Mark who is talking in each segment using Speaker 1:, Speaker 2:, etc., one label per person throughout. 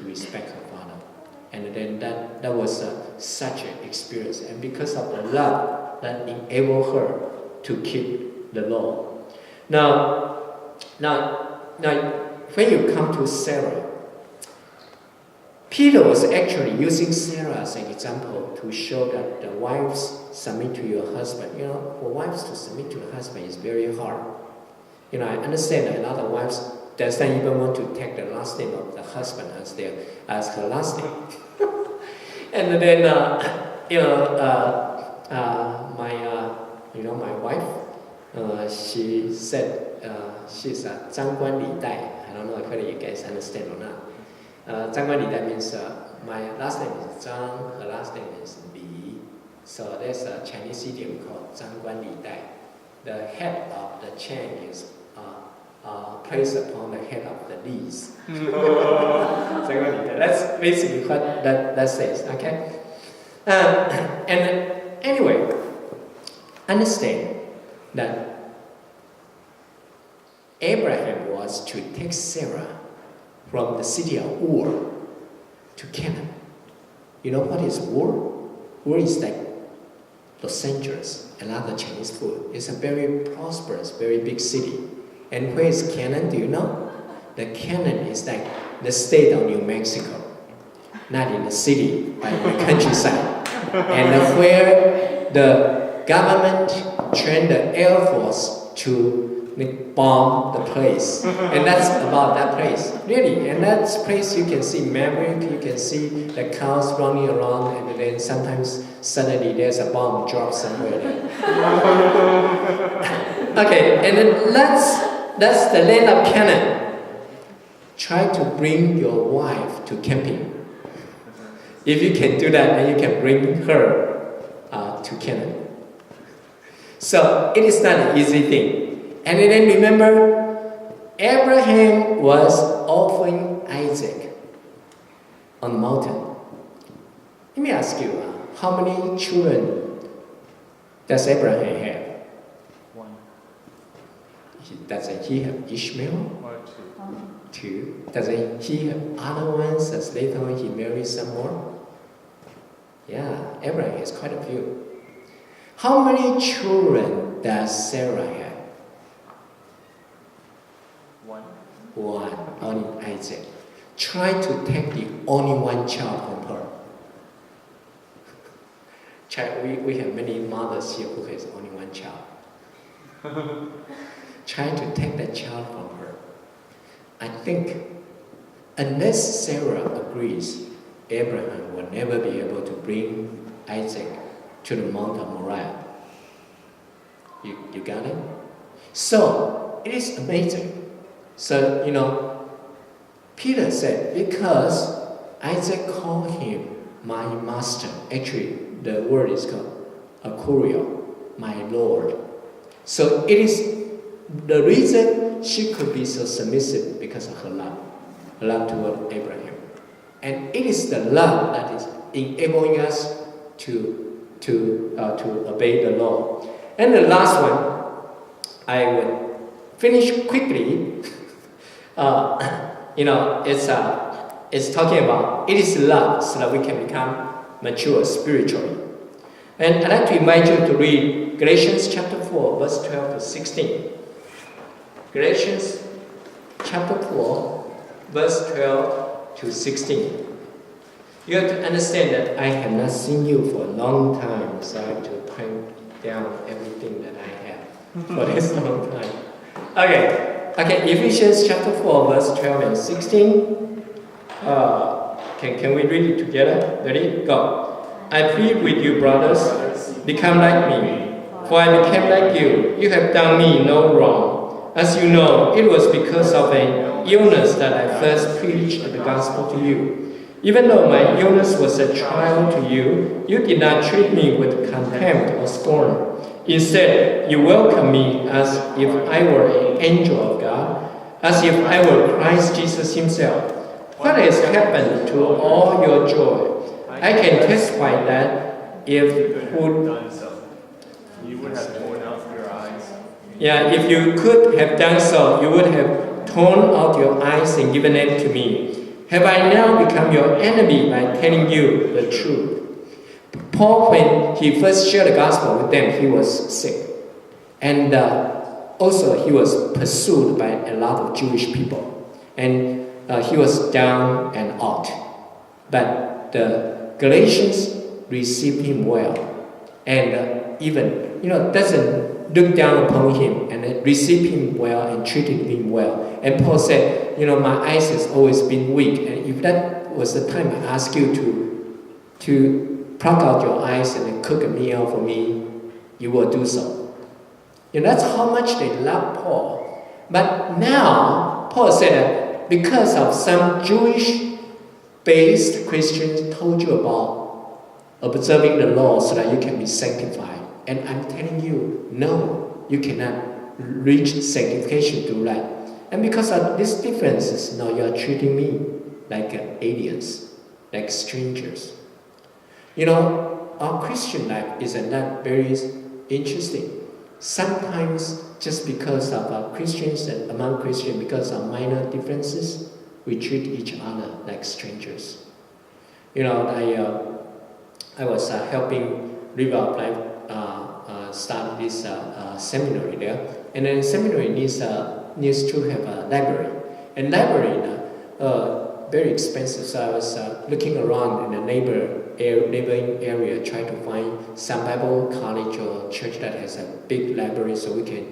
Speaker 1: respect her father. And then that was such an experience. And because of the love that enabled her to keep the law. Now, when you come to Sarah, Peter was actually using Sarah as an example to show that the wives submit to your husband. For wives to submit to the husband is very hard. I understand that a lot of wives doesn't even want to take the last name of the husband as her last name. And then, my wife, she said she's a 张冠李戴. I don't know whether you guys understand or not. 张冠李戴means my last name is Zhang, her last name is Li. So there's a Chinese idiom called 张冠李戴. The head of the chain is placed upon the head of the Li's. That's basically what that says, okay? And anyway, understand that Abraham was to take Sarah from the city of Ur to Canaan. You know what is Ur? Ur is like Los Angeles, another Chinese food. It's a very prosperous, very big city. And where is Canaan? Do you know? The Canaan is like the state of New Mexico, not in the city, but in the countryside. And where the government trained the Air Force to bomb the place. And that's about that place, really. And that place you can see Maverick, you can see the cows running around, and then sometimes suddenly there's a bomb dropped somewhere there. Okay, and then that's the land of Canaan. Try to bring your wife to camping. If you can do that, then you can bring her to Canaan. So it is not an easy thing. And then remember, Abraham was offering Isaac on the mountain. Let me ask you, how many children does Abraham have?
Speaker 2: One.
Speaker 1: Doesn't he have Ishmael?
Speaker 2: Or two.
Speaker 1: Two. Doesn't he have other ones as later on he married some more? Yeah, Abraham has quite a few. How many children does Sarah have? One, only Isaac. Try to take the only one child from her. We have many mothers here who has only one child. Try to take that child from her. I think unless Sarah agrees, Abraham will never be able to bring Isaac to the Mount of Moriah. You got it? So, it is amazing. So, Peter said, because Isaac called him my master. Actually, the word is called akurio, my Lord. So it is the reason she could be so submissive because of her love toward Abraham. And it is the love that is enabling us to obey the law. And the last one, I would finish quickly. It's talking about it is love so that we can become mature spiritually. And I'd like to invite you to read Galatians chapter 4, verse 12 to 16. Galatians chapter 4, verse 12 to 16. You have to understand that I have not seen you for a long time, so I have to crank down everything that I have for this long time. Okay, Ephesians chapter 4, verse 12 and 16. Can we read it together? Ready? Go. I plead with you, brothers, become like me, for I became like you. You have done me no wrong. As you know, it was because of an illness that I first preached the gospel to you. Even though my illness was a trial to you, you did not treat me with contempt or scorn. Instead, you welcomed me as if I were an angel of God, as if I were Christ Jesus himself. What has happened to all your joy? I can testify that if
Speaker 2: you would have torn out your eyes.
Speaker 1: Yeah, if you could have done so, you would have torn out your eyes and given it to me. Have I now become your enemy by telling you the truth? Paul, when he first shared the gospel with them, he was sick. And also he was pursued by a lot of Jewish people. And he was down and out. But the Galatians received him well. And even, doesn't look down upon him and received him well and treated him well. And Paul said, my eyes has always been weak. And if that was the time I ask you to pluck out your eyes and cook a meal for me, you will do so. That's how much they love Paul. But now, Paul said that because of some Jewish-based Christians told you about observing the law so that you can be sanctified. And I'm telling you, no, you cannot reach sanctification through that. And because of these differences, now you are treating me like aliens, like strangers. Our Christian life is not very interesting. Sometimes, just because of Christians and among Christians, because of minor differences, we treat each other like strangers. I was helping River of Life start this seminary there, and then seminary needs to have a library, and library very expensive. So I was looking around in the neighboring area, trying to find some Bible college or church that has a big library so we can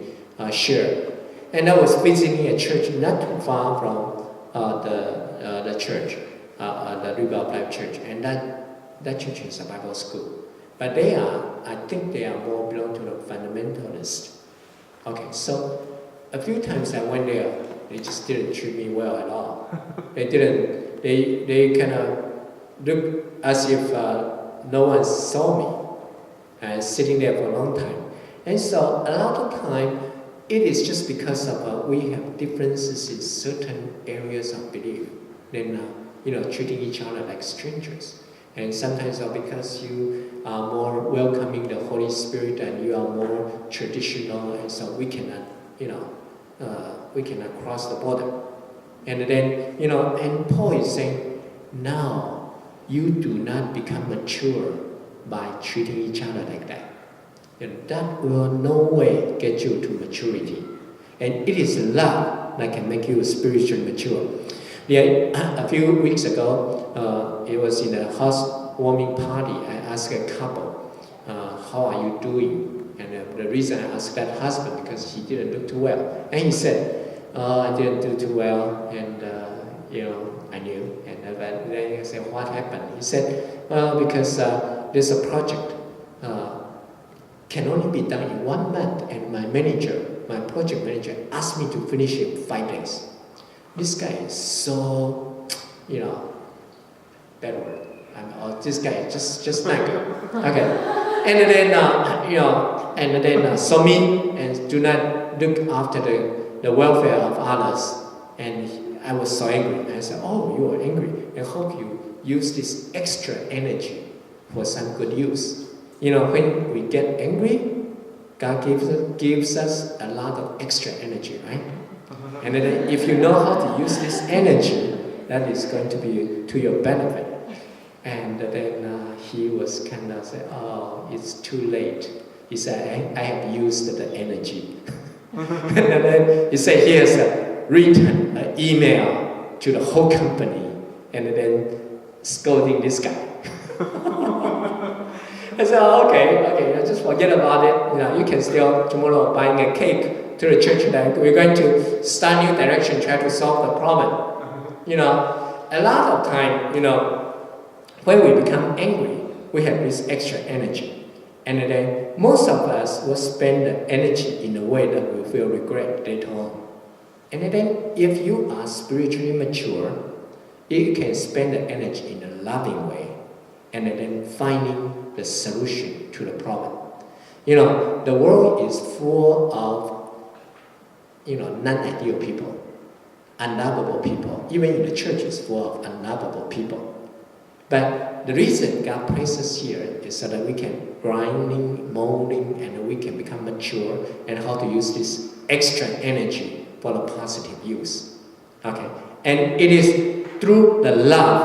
Speaker 1: share. And I was visiting a church not too far from the church, the River of Life Church, and that church is a Bible school. But I think they are more belong to the fundamentalists. Okay, so a few times I went there, they just didn't treat me well at all. They kind of look as if no one saw me sitting there for a long time. And so a lot of time, it is just because of we have differences in certain areas of belief. Then, treating each other like strangers. And sometimes because you are more welcoming the Holy Spirit and you are more traditional, and so we cannot, we cannot cross the border. And then, and Paul is saying, now you do not become mature by treating each other like that. And that will no way get you to maturity. And it is love that can make you spiritually mature. A few weeks ago, it was in a housewarming party. I asked a couple, how are you doing? And the reason I asked that husband, because he didn't look too well. And he said, I didn't do too well, and I knew. And then I said, what happened? He said, because there's a project can only be done in 1 month, and my project manager asked me to finish it in 5 days. This guy is so, bad word. This guy is just like, okay. And then, so mean and do not look after the welfare of others. And I was so angry. I said, oh, you are angry. I hope you use this extra energy for some good use. When we get angry, God gives us a lot of extra energy, right? And then if you know how to use this energy, that is going to be to your benefit. And then he was kind of said, oh, it's too late. He said, I have used the energy. And then he said, here's a written email to the whole company, and then scolding this guy. I said, okay, just forget about it. You can still tomorrow buying a cake to the church that we're going to start new direction, try to solve the problem. A lot of time, when we become angry, we have this extra energy. And then most of us will spend the energy in a way that we feel regret later on. And then if you are spiritually mature, you can spend the energy in a loving way, and then finding the solution to the problem. The world is full of, non-ideal people, unlovable people. Even in the church is full of unlovable people. But the reason God places here is so that we can grinding, molding, and we can become mature and how to use this extra energy for the positive use. Okay, and it is through the love